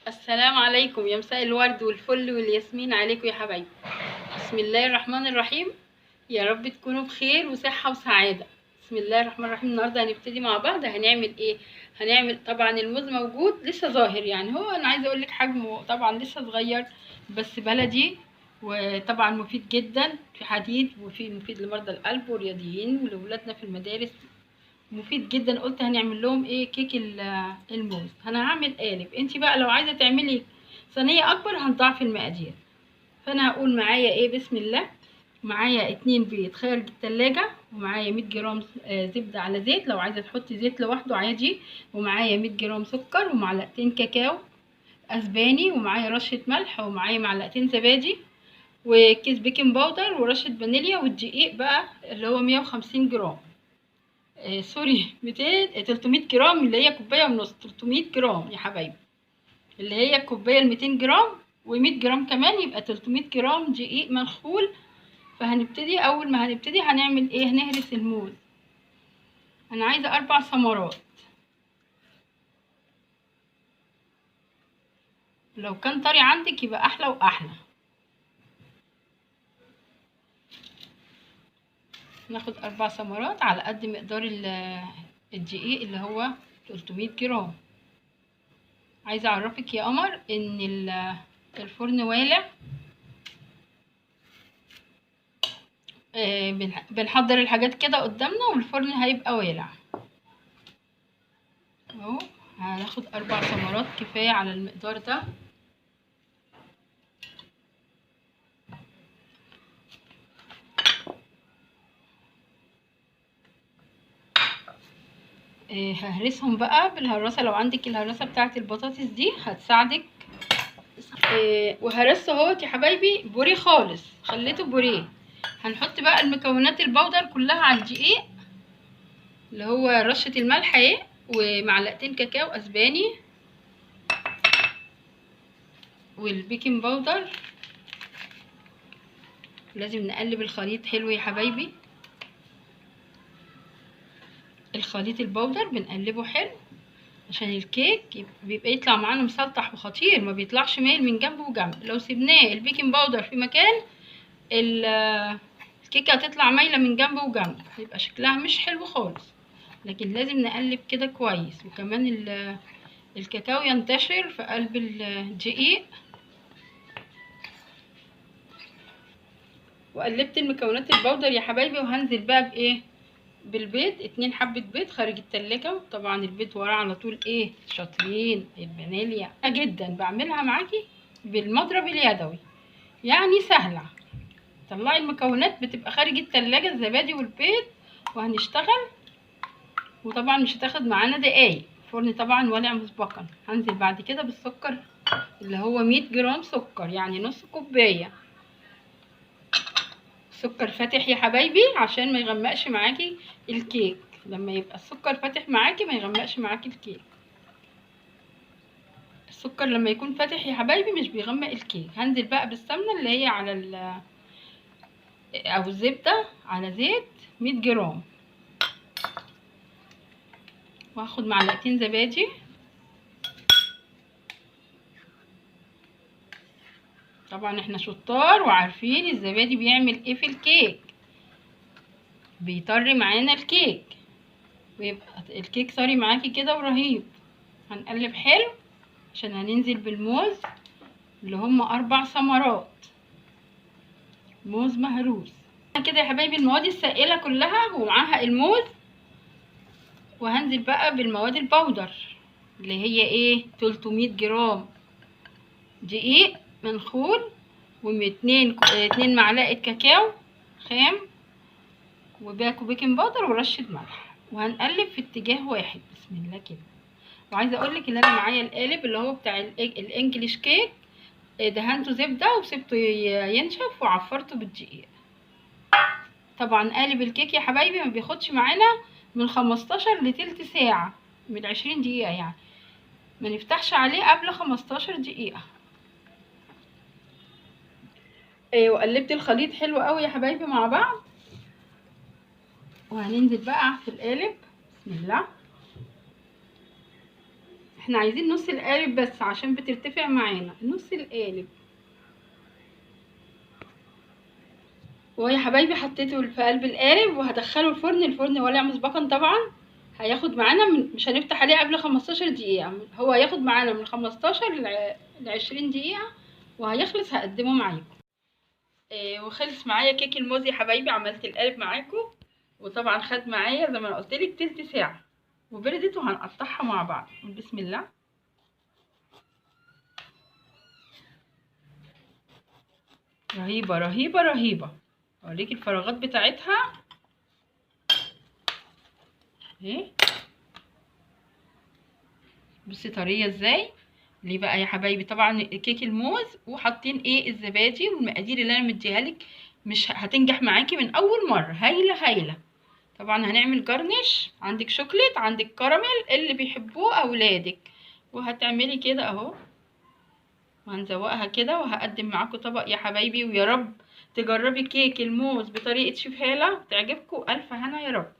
السلام عليكم، يا مساء الورد والفل والياسمين عليكم يا حبايبي. بسم الله الرحمن الرحيم. يا رب تكونوا بخير وصحة وسعادة. بسم الله الرحمن الرحيم. النهارده هنبتدي مع بعض. هنعمل ايه؟ هنعمل طبعا الموز موجود لسه ظاهر، يعني هو انا عايزه اقول لك حجمه طبعا لسه صغير بس بلدي، وطبعا مفيد جدا، في حديد وفي مفيد لمرضى القلب والرياضيين ولولادنا في المدارس، مفيد جدا. قلت هنعمل لهم ايه؟ كيك الموز. انا هعمل قالب، انتي بقى لو عايزه تعملي صينيه اكبر هنضاعف المقادير. فانا هقول معايا ايه. بسم الله. معايا 2 بيض خارج التلاجة، ومعايا 100 جرام زبدة على زيت لو عايزة تحطي زيت لوحده عادي، ومعايا 100 جرام سكر، ومعلقتين كاكاو اسباني، ومعايا رشة ملح، ومعايا معلقتين زبادي، وكيس بيكنج باودر، ورشة فانيليا، والدقيق بقى اللي هو 150 جرام. سوري، 200 300 جرام، اللي هي كوباية ونص، 300 جرام يا حبايبي، اللي هي الكوباية 200 جرام، و100 جرام كمان يبقى 300 جرام دقيق منخول. فهنبتدي، اول ما هنبتدي هنعمل ايه؟ هنهرس الموز. انا عايزه 4 ثمرات، لو كان طري عندك يبقى احلى واحلى. ناخد 4 ثمرات على قد مقدار الدقيق اللي هو 300 جرام. عايزه اعرفك يا قمر ان الفرن والع. بنحضر الحاجات كده قدامنا والفرن هيبقى والع اهو. هناخد 4 ثمرات كفايه على المقدار ده. ههرسهم بقى بالهراسه، لو عندك الهراسه بتاعه البطاطس دي هتساعدك. وهرسته اهوت يا حبايبي بوريه خالص، خليته بوريه. هنحط بقى المكونات البودر كلها على الدقيق، اللي هو رشه الملح اهي، ومعلقتين كاكاو اسباني، والبيكنج باودر. لازم نقلب الخليط حلو يا حبايبي. الخليط البودر بنقلبه حلو عشان الكيك بيبقى يطلع معانا مسطح وخطير، ما بيطلعش مايل من جنب وجنب. لو سيبناه البيكنج باودر في مكان، الكيكه هتطلع مايله من جنب وجنب، يبقى شكلها مش حلو خالص. لكن لازم نقلب كده كويس، وكمان الكاكاو ينتشر في قلب الدقيق. وقلبت المكونات البودر يا حبايبي، وهنزل بقى بايه؟ بالبيض. 2 حبة بيض خارج التلاجة، طبعا البيض وراه على طول ايه؟ شاطرين الفانيليا جدا. بعملها معاكي بالمضرب اليدوي، يعني سهلة. طلعي المكونات بتبقى خارج التلاجة، الزبادي والبيض، وهنشتغل. وطبعا مش هتاخد معانا دقايق، الفرن طبعا والع مسبقا. هنزل بعد كده بالسكر، اللي هو 100 جرام سكر، يعني نص كوباية سكر فاتح يا حبايبي، عشان ما يغمقش معاكي الكيك. لما يبقى السكر فاتح معاكي ما يغمقش معاكي الكيك. السكر لما يكون فاتح يا حبايبي مش بيغمق الكيك. هنزل بقى بالسمنة اللي هي على او الزبدة على زيت، 100 جرام. وهاخد معلقتين زبادي. طبعا احنا شطار وعارفين الزبادي بيعمل ايه في الكيك، بيطري معانا الكيك ويبقى الكيك طري معاكي كده ورهيب. هنقلب حلو عشان هننزل بالموز، اللي هم 4 ثمرات موز مهروس كده يا حبايبي. المواد السائلة كلها ومعاها الموز. وهنزل بقى بالمواد البودر اللي هي ايه؟ 300 جرام دقيق منخول، و2 معلقة كاكاو خام، وباكو بيكنج باودر، ورشة ملح. وهنقلب في اتجاه واحد بسم الله كده. وعايزه اقولك ان انا معايا القالب اللي هو بتاع الانجليش كيك، دهنته زبده وسبته ينشف وعفرته بالدقيق. طبعا قالب الكيك يا حبايبي ما بياخدش معانا من 15 لتلت ساعه، من 20 دقيقه يعني. ما نفتحش عليه قبل 15 دقيقه. وقلبت الخليط حلو قوي يا حبايبي مع بعض. وهننزل بقى في القالب بسم الله. احنا عايزين نص القالب بس عشان بترتفع معانا، نص القالب. ويا حبايبي حطيته في قلب القالب وهدخله الفرن. الفرن ولع مسبقا طبعا، هياخد معانا مش هنفتح عليه قبل 15 دقيقة، هو هياخد معانا من 15 ل 20 دقيقة وهيخلص هقدمه معاكم. وخلص معايا كيك الموز يا حبايبي، عملت القالب معاكم وطبعا خد معايا زي ما انا قلتلك تلت ساعة وبردت، وهنقطعها مع بعض. بسم الله. رهيبة رهيبة رهيبة. اوريك الفراغات بتاعتها اهي، بصي طريه ازاي. ليه بقى يا حبايبي؟ طبعا كيك الموز وحاطين ايه الزبادي والمقادير اللي انا مديها لك مش هتنجح معاكي من اول مره. هايله هايله. طبعا هنعمل جرنش، عندك شوكليت عندك كراميل اللي بيحبوه اولادك، وهتعملي كده اهو وهنزوقها كده وهقدم معاكم طبق يا حبايبي. ويا رب تجربي كيك الموز بطريقه شيف هالة تعجبكم. الف هنا يا رب.